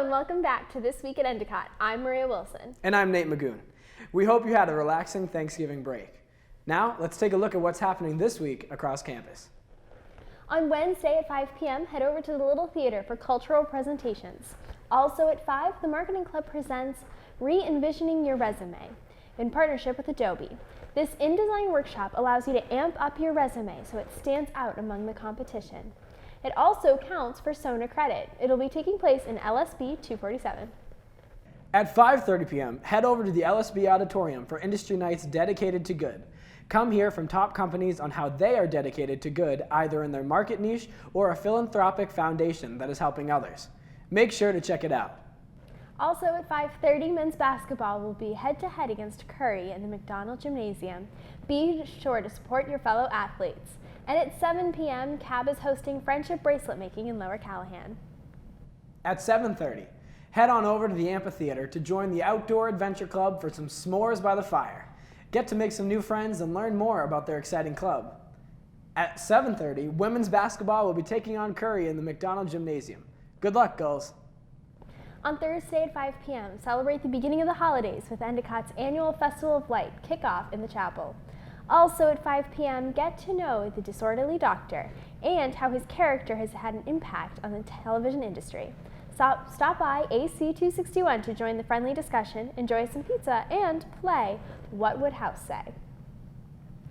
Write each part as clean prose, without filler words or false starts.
and welcome back to This Week at Endicott. I'm Maria Wilson. And I'm Nate Magoon. We hope you had a relaxing Thanksgiving break. Now, let's take a look at what's happening this week across campus. On Wednesday at 5 p.m., head over to the Little Theater for cultural presentations. Also at 5, the Marketing Club presents Re-Envisioning Your Resume in partnership with Adobe. This InDesign workshop allows you to amp up your resume so it stands out among the competition. It also counts for SONA credit. It'll be taking place in LSB 247. At 5:30 p.m., head over to the LSB Auditorium for Industry Nights dedicated to good. Come hear from top companies on how they are dedicated to good, either in their market niche or a philanthropic foundation that is helping others. Make sure to check it out. Also at 5:30, men's basketball will be head-to-head against Curry in the McDonald Gymnasium. Be sure to support your fellow athletes. And at 7 p.m., CAB is hosting friendship bracelet making in Lower Callahan. At 7:30, head on over to the amphitheater to join the Outdoor Adventure Club for some s'mores by the fire. Get to make some new friends and learn more about their exciting club. At 7:30, women's basketball will be taking on Curry in the McDonald Gymnasium. Good luck, Gulls. On Thursday at 5 p.m., celebrate the beginning of the holidays with Endicott's annual Festival of Light kickoff in the chapel. Also at 5 p.m., get to know the disorderly doctor and how his character has had an impact on the television industry. Stop by AC 261 to join the friendly discussion, enjoy some pizza, and play What Would House Say?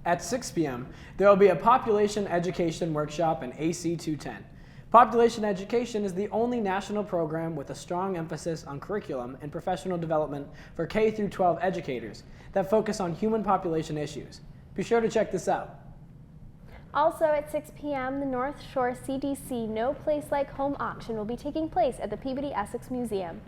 At 6 p.m., there will be a population education workshop in AC 210. Population education is the only national program with a strong emphasis on curriculum and professional development for K-12 educators that focus on human population issues. Be sure to check this out. Also at 6 p.m., the North Shore CDC No Place Like Home auction will be taking place at the Peabody Essex Museum.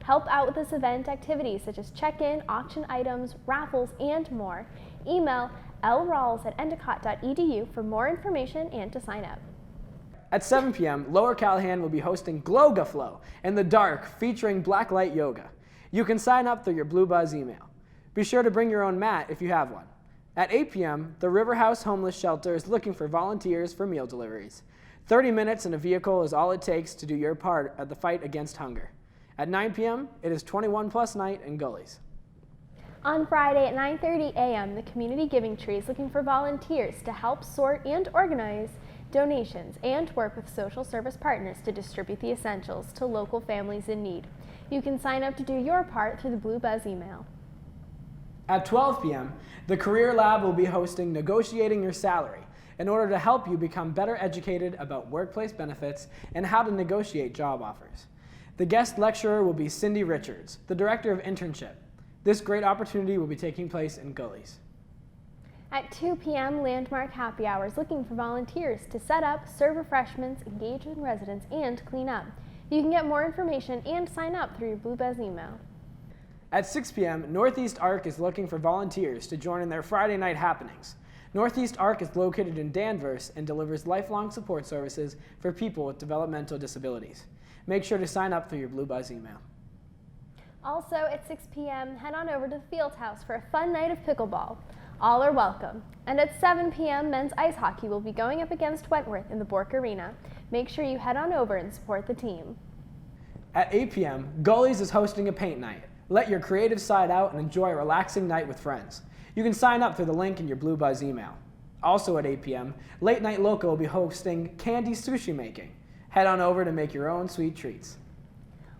Help out with this event activities such as check-in, auction items, raffles, and more. Email lrawls@endicott.edu for more information and to sign up. At 7 p.m., Lower Callahan will be hosting Gloga Flow in the dark featuring blacklight yoga. You can sign up through your Blue Buzz email. Be sure to bring your own mat if you have one. At 8 p.m., the River House Homeless Shelter is looking for volunteers for meal deliveries. 30 minutes in a vehicle is all it takes to do your part at the fight against hunger. At 9 p.m., it is 21 plus night in Gullies. On Friday at 9:30 a.m., the Community Giving Tree is looking for volunteers to help sort and organize donations and work with social service partners to distribute the essentials to local families in need. You can sign up to do your part through the Blue Buzz email. At 12 p.m., the Career Lab will be hosting Negotiating Your Salary in order to help you become better educated about workplace benefits and how to negotiate job offers. The guest lecturer will be Cindy Richards, the Director of Internship. This great opportunity will be taking place in Gullies. At 2 p.m., Landmark Happy Hour is looking for volunteers to set up, serve refreshments, engage with residents, and clean up. You can get more information and sign up through your Blue Buzz email. At 6 p.m., Northeast Arc is looking for volunteers to join in their Friday night happenings. Northeast Arc is located in Danvers and delivers lifelong support services for people with developmental disabilities. Make sure to sign up through your Blue Buzz email. Also at 6 p.m., head on over to the Field House for a fun night of pickleball. All are welcome. And at 7 p.m., men's ice hockey will be going up against Wentworth in the Bork Arena. Make sure you head on over and support the team. At 8 p.m., Gullies is hosting a paint night. Let your creative side out and enjoy a relaxing night with friends. You can sign up through the link in your Blue Buzz email. Also at 8 p.m., Late Night Loco will be hosting candy sushi making. Head on over to make your own sweet treats.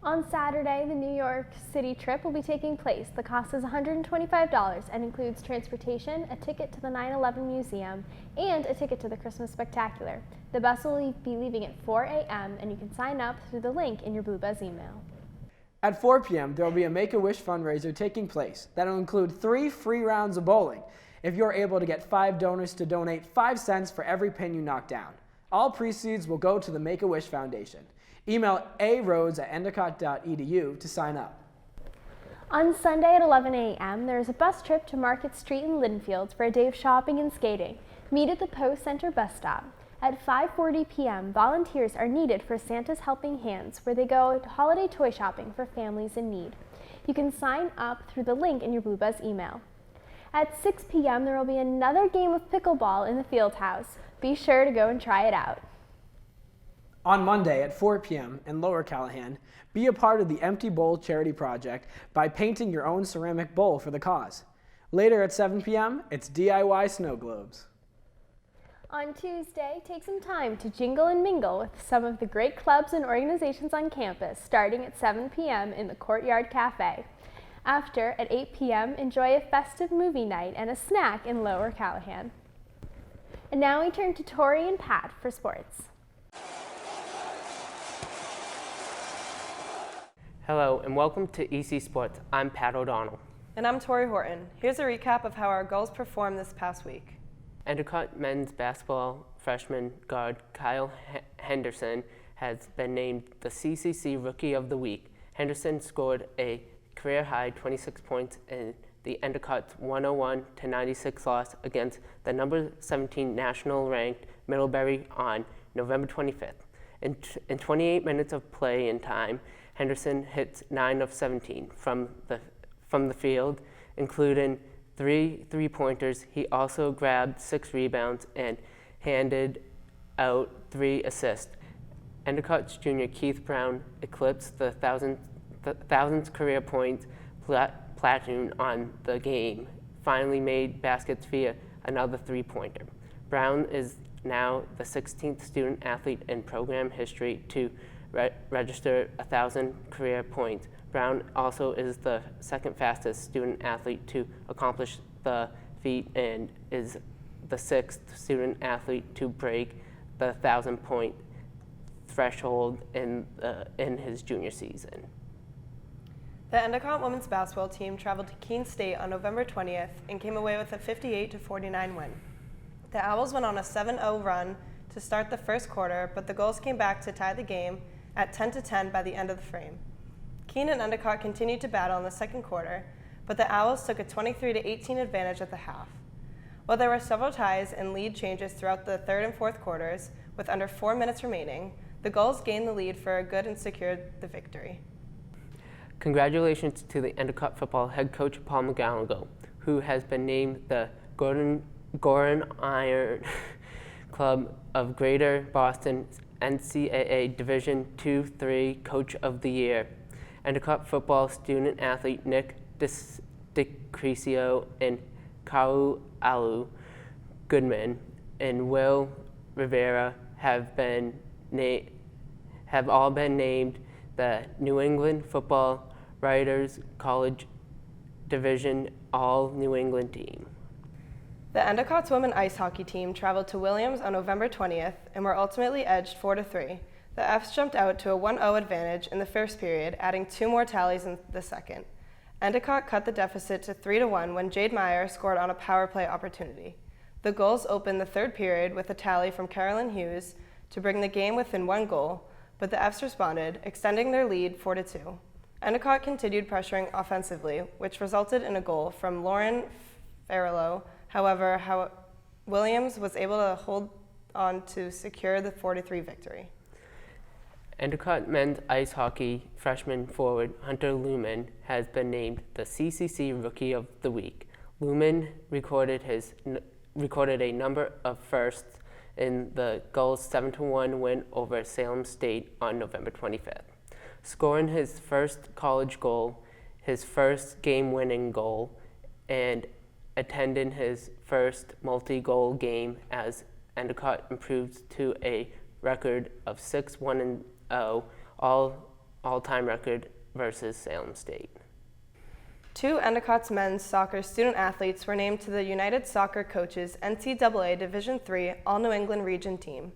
On Saturday, the New York City trip will be taking place. The cost is $125 and includes transportation, a ticket to the 9/11 Museum, and a ticket to the Christmas Spectacular. The bus will be leaving at 4 a.m. and you can sign up through the link in your Blue Buzz email. At 4 p.m., there will be a Make-A-Wish fundraiser taking place that will include 3 free rounds of bowling if you're able to get 5 donors to donate 5 cents for every pin you knock down. All proceeds will go to the Make-A-Wish Foundation. Email aroads@endicott.edu to sign up. On Sunday at 11 a.m., there is a bus trip to Market Street in Linfield for a day of shopping and skating. Meet at the Post Center bus stop. At 5:40 p.m., volunteers are needed for Santa's Helping Hands, where they go holiday toy shopping for families in need. You can sign up through the link in your Blue Buzz email. At 6 p.m., there will be another game of pickleball in the Field House. Be sure to go and try it out. On Monday at 4 p.m. in Lower Callahan, be a part of the Empty Bowl charity project by painting your own ceramic bowl for the cause. Later at 7 p.m., it's DIY snow globes. On Tuesday, take some time to jingle and mingle with some of the great clubs and organizations on campus, starting at 7 p.m. in the Courtyard Cafe. After, at 8 p.m., enjoy a festive movie night and a snack in Lower Callahan. And now we turn to Tori and Pat for sports. Hello and welcome to EC Sports. I'm Pat O'Donnell. And I'm Tori Horton. Here's a recap of how our Gulls performed this past week. Endicott men's basketball freshman guard Kyle Henderson has been named the CCC Rookie of the Week. Henderson scored a career-high 26 points in the Endicott's 101-96 loss against the number 17 national-ranked Middlebury on November 25th. In 28 minutes of play in time, Henderson hits 9 of 17 from the field, including 3 three-pointers. He also grabbed 6 rebounds and handed out 3 assists. Endicott's junior Keith Brown eclipsed the thousandth career points platoon on the game, finally made baskets via another three-pointer. Brown is now the 16th student athlete in program history to register 1,000 career points. Brown also is the second fastest student athlete to accomplish the feat and is the 6th student athlete to break the 1,000-point threshold in his junior season. The Endicott women's basketball team traveled to Keene State on November 20th and came away with a 58-49 win. The Owls went on a 7-0 run to start the first quarter, but the Gulls came back to tie the game at 10-10 by the end of the frame. Keene and Endicott continued to battle in the second quarter, but the Owls took a 23-18 advantage at the half. While there were several ties and lead changes throughout the third and fourth quarters, with under 4 minutes remaining, the Gulls gained the lead for a good and secured the victory. Congratulations to the Endicott football head coach Paul McGonigal, who has been named the Goran Iron Club of Greater Boston NCAA Division II-III Coach of the Year. Endicott football student athlete Nick DiCrisio and Kau Alu Goodman and Will Rivera have all been named the New England Football Writers College Division All-New England team. The Endicott's women ice hockey team traveled to Williams on November 20th and were ultimately edged 4-3. The Fs jumped out to a 1-0 advantage in the first period, adding 2 more tallies in the second. Endicott cut the deficit to 3-1 when Jade Meyer scored on a power play opportunity. The Gulls opened the third period with a tally from Carolyn Hughes to bring the game within 1 goal, but the Fs responded, extending their lead 4-2. Endicott continued pressuring offensively, which resulted in a goal from Lauren Farrellow. However, Williams was able to hold on to secure the 4-3 victory. Endicott men's ice hockey freshman forward Hunter Lumen has been named the CCC Rookie of the Week. Lumen recorded a number of firsts in the Gulls' 7-1 win over Salem State on November 25th, scoring his first college goal, his first game-winning goal, and attending his first multi-goal game as Endicott improved to a record of 6-1-0, all-time record versus Salem State. 2 Endicott's men's soccer student athletes were named to the United Soccer Coaches NCAA Division III All-New England Region team.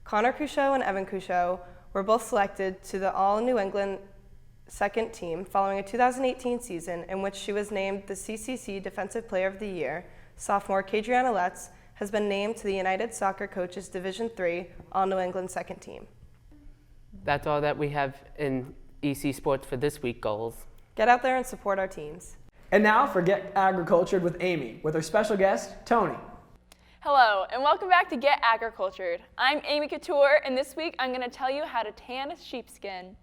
Connor Couchot and Evan Couchot were both selected to the All-New England second team following a 2018 season in which she was named the CCC Defensive Player of the Year. Sophomore Kadriana Letts has been named to the United Soccer Coaches Division III All-New England second team. That's all that we have in EC Sports for this week, Gulls. Get out there and support our teams. And now for Get Agricultured with Amy, with our special guest, Tony. Hello, and welcome back to Get Agricultured. I'm Amy Couture, and this week I'm going to tell you how to tan a sheepskin.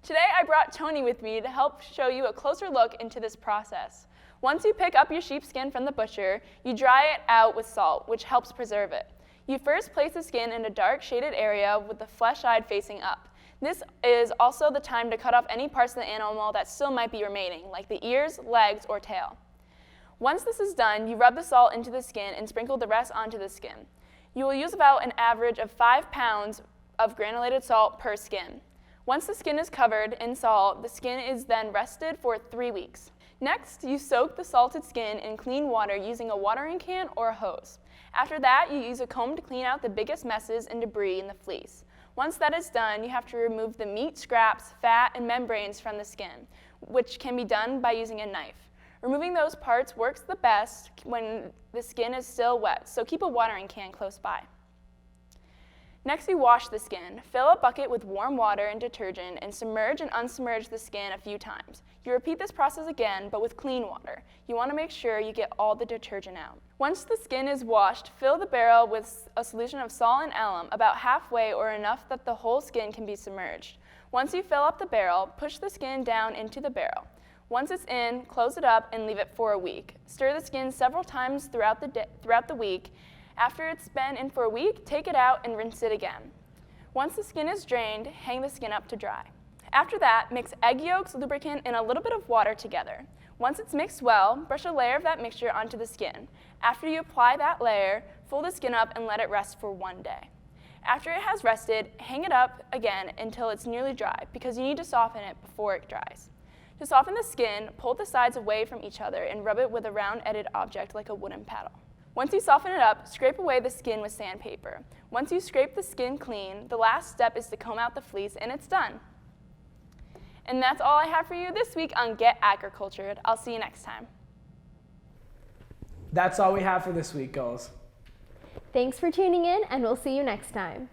Today I brought Tony with me to help show you a closer look into this process. Once you pick up your sheepskin from the butcher, you dry it out with salt, which helps preserve it. You first place the skin in a dark shaded area with the flesh side facing up. This is also the time to cut off any parts of the animal that still might be remaining, like the ears, legs, or tail. Once this is done, you rub the salt into the skin and sprinkle the rest onto the skin. You will use about an average of 5 pounds of granulated salt per skin. Once the skin is covered in salt, the skin is then rested for 3 weeks. Next, you soak the salted skin in clean water using a watering can or a hose. After that, you use a comb to clean out the biggest messes and debris in the fleece. Once that is done, you have to remove the meat, scraps, fat, and membranes from the skin, which can be done by using a knife. Removing those parts works the best when the skin is still wet, so keep a watering can close by. Next, you wash the skin. Fill a bucket with warm water and detergent and submerge and unsubmerge the skin a few times. You repeat this process again, but with clean water. You want to make sure you get all the detergent out. Once the skin is washed, fill the barrel with a solution of salt and alum, about halfway or enough that the whole skin can be submerged. Once you fill up the barrel, push the skin down into the barrel. Once it's in, close it up and leave it for a week. Stir the skin several times throughout the week. After it's been in for a week, take it out and rinse it again. Once the skin is drained, hang the skin up to dry. After that, mix egg yolks, lubricant, and a little bit of water together. Once it's mixed well, brush a layer of that mixture onto the skin. After you apply that layer, fold the skin up and let it rest for 1 day. After it has rested, hang it up again until it's nearly dry, because you need to soften it before it dries. To soften the skin, pull the sides away from each other and rub it with a round-edged object like a wooden paddle. Once you soften it up, scrape away the skin with sandpaper. Once you scrape the skin clean, the last step is to comb out the fleece, and it's done. And that's all I have for you this week on Get Agricultured. I'll see you next time. That's all we have for this week, Gulls. Thanks for tuning in, and we'll see you next time.